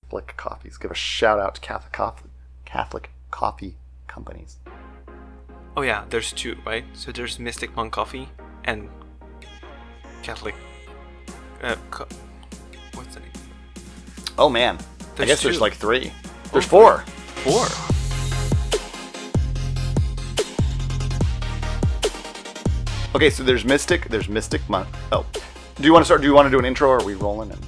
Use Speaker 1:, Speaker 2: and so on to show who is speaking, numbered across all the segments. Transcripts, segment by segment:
Speaker 1: Catholic coffees. Give a shout out to Catholic coffee companies.
Speaker 2: Oh yeah, there's two, right? So there's Mystic Monk Coffee and Catholic. What's the name?
Speaker 1: Oh man, I guess
Speaker 2: two.
Speaker 1: there's like 3. There's 4.
Speaker 2: 4.
Speaker 1: Okay, so there's Mystic Monk. Oh, do you want to start? Do you want to do an intro, or are we rolling? And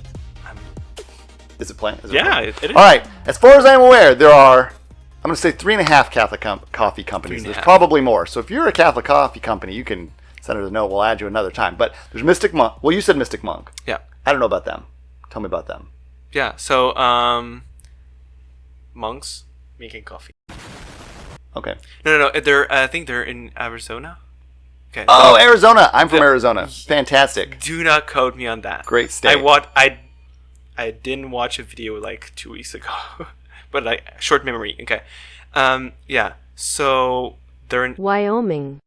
Speaker 1: is it playing?
Speaker 2: Yeah, it is.
Speaker 1: All right. As far as I'm aware, there are, I'm going to say 3.5 Catholic coffee companies. There's probably more. So if you're a Catholic coffee company, you can send us a note. We'll add you another time. But there's Mystic Monk. Well, you said Mystic Monk.
Speaker 2: Yeah.
Speaker 1: I don't know about them. Tell me about them.
Speaker 2: Yeah. So monks making coffee.
Speaker 1: Okay.
Speaker 2: No. I think they're in Arizona. Okay.
Speaker 1: Oh, Arizona. I'm from Arizona. Fantastic.
Speaker 2: Do not quote me on that.
Speaker 1: Great state.
Speaker 2: I didn't watch a video like 2 weeks ago, but like short memory. Okay. Yeah. So they're in
Speaker 3: Wyoming,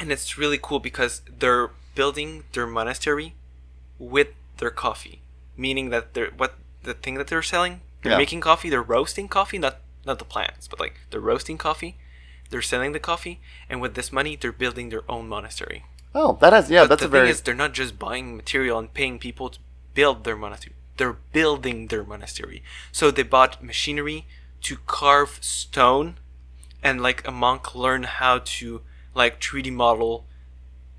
Speaker 2: and it's really cool because they're building their monastery with their coffee, meaning that the thing that they're selling, they're making coffee, they're roasting coffee, not the plants, but like they're roasting coffee. They're selling the coffee, and with this money, they're building their own monastery.
Speaker 1: Oh, that's
Speaker 2: the
Speaker 1: a very.
Speaker 2: Thing is, they're not just buying material and paying people to build their monastery. They're building their monastery. So they bought machinery to carve stone, and like a monk learned how to like 3D model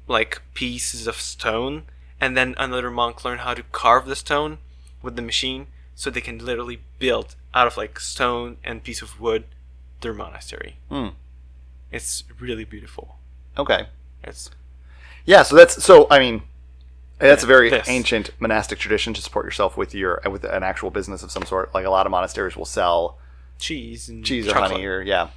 Speaker 2: like pieces of stone, and then another monk learned how to carve the stone with the machine, so they can literally build out of like stone and piece of wood their monastery. It's really beautiful.
Speaker 1: Okay.
Speaker 2: It's
Speaker 1: that's a very ancient monastic tradition to support yourself with an actual business of some sort. Like a lot of monasteries will sell
Speaker 2: cheese or
Speaker 1: chocolate. Honey or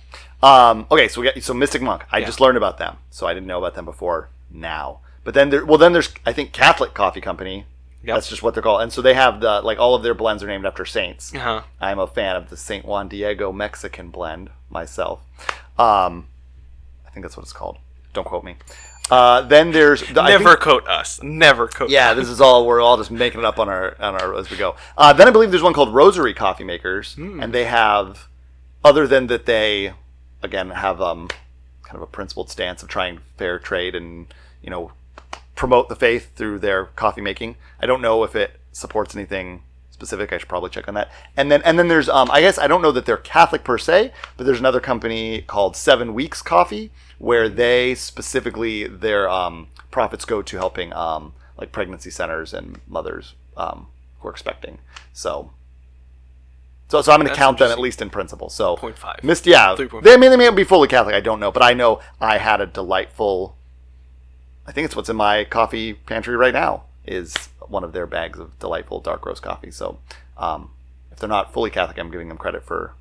Speaker 1: okay, so Mystic Monk. I just learned about them, so I didn't know about them before now. But then there's I think Catholic Coffee Company. Yep. That's just what they're called, and so they have all of their blends are named after saints.
Speaker 2: Uh-huh.
Speaker 1: I'm a fan of the Saint Juan Diego Mexican blend myself. I think that's what it's called. Don't quote me. Then there's
Speaker 2: never quote us. Never quote.
Speaker 1: Yeah, this is all we're all just making it up on our as we go. Then I believe there's one called Rosary Coffee Makers, and they have, other than that, they again have kind of a principled stance of trying fair trade and promote the faith through their coffee making. I don't know if it supports anything specific. I should probably check on that. And then there's I guess I don't know that they're Catholic per se, but there's another company called 7 Weeks Coffee, where they specifically their profits go to helping like pregnancy centers and mothers who are expecting. So I'm going to count them at least in principle. So
Speaker 2: 0.5.
Speaker 1: They may not be fully Catholic. I don't know, but I know I had a delightful. I think it's what's in my coffee pantry right now is one of their bags of delightful dark roast coffee. So if they're not fully Catholic, I'm giving them credit for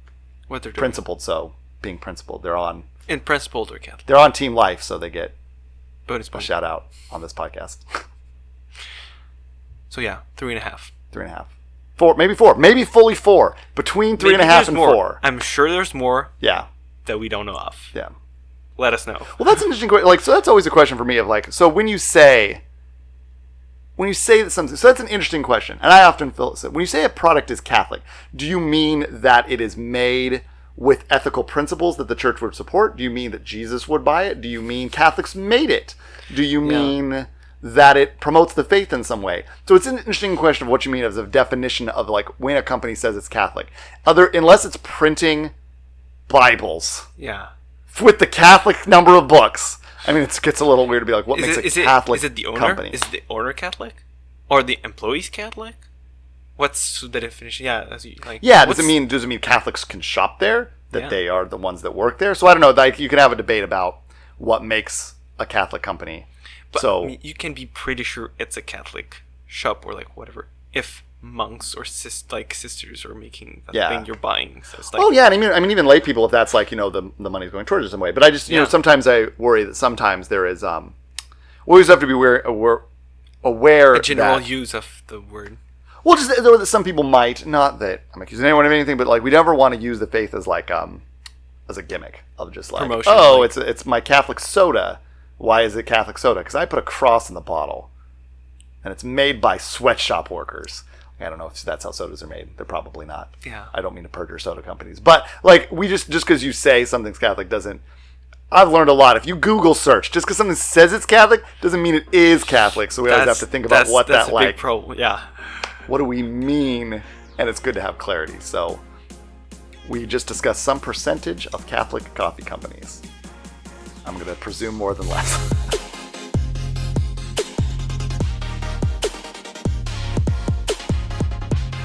Speaker 2: what they're doing.
Speaker 1: Principled. So being principled, they're on.
Speaker 2: In principle, they're Catholic.
Speaker 1: They're on Team Life, so they get
Speaker 2: bonus
Speaker 1: a shout out on this podcast.
Speaker 2: So yeah, 3.5.
Speaker 1: 3.5. 4, maybe 4, maybe fully 4. Between 3.5 and 4.
Speaker 2: I'm sure there's more.
Speaker 1: Yeah.
Speaker 2: That we don't know of.
Speaker 1: Yeah.
Speaker 2: Let us know.
Speaker 1: Well, that's an interesting question. Like, so that's always a question for me of like, so when you say that something, so that's an interesting question, and I often feel so. When you say a product is Catholic, do you mean that it is made with ethical principles that the church would support? Do you mean that Jesus would buy it? Do you mean Catholics made it? Do you mean that it promotes the faith in some way? So it's an interesting question of what you mean as a definition of like when a company says it's Catholic. Unless it's printing Bibles.
Speaker 2: Yeah.
Speaker 1: With the Catholic number of books. I mean, it gets a little weird to be like, what makes a Catholic
Speaker 2: Is it the owner?
Speaker 1: company?
Speaker 2: Is the owner Catholic? Or the employees Catholic? What's the definition? Yeah, does it mean Catholics can shop there? That they are the ones that work there? So I don't know. Like, you can have a debate about what makes a Catholic company. But
Speaker 1: so
Speaker 2: you can be pretty sure it's a Catholic shop or like whatever. If monks or sisters are making that thing you're buying. So it's like,
Speaker 1: and I mean even lay people, if that's like, the money's going towards it some way. But I just, sometimes I worry that sometimes there is, we always have to be aware
Speaker 2: a general use of the word.
Speaker 1: Well, just that some people might, not that I'm accusing anyone of anything, but like we never want to use the faith as like, as a gimmick of just like, promotion, it's my Catholic soda. Why is it Catholic soda? Because I put a cross in the bottle. And it's made by sweatshop workers. I don't know if that's how sodas are made. They're probably not.
Speaker 2: Yeah.
Speaker 1: I don't mean to perjure soda companies. But, like, we just because you say something's Catholic doesn't... I've learned a lot. If you Google search, just because something says it's Catholic doesn't mean it is Catholic. So we always have to think about what
Speaker 2: that's
Speaker 1: that,
Speaker 2: a
Speaker 1: like...
Speaker 2: big problem, yeah.
Speaker 1: What do we mean? And it's good to have clarity. So we just discussed some percentage of Catholic coffee companies. I'm going to presume more than less.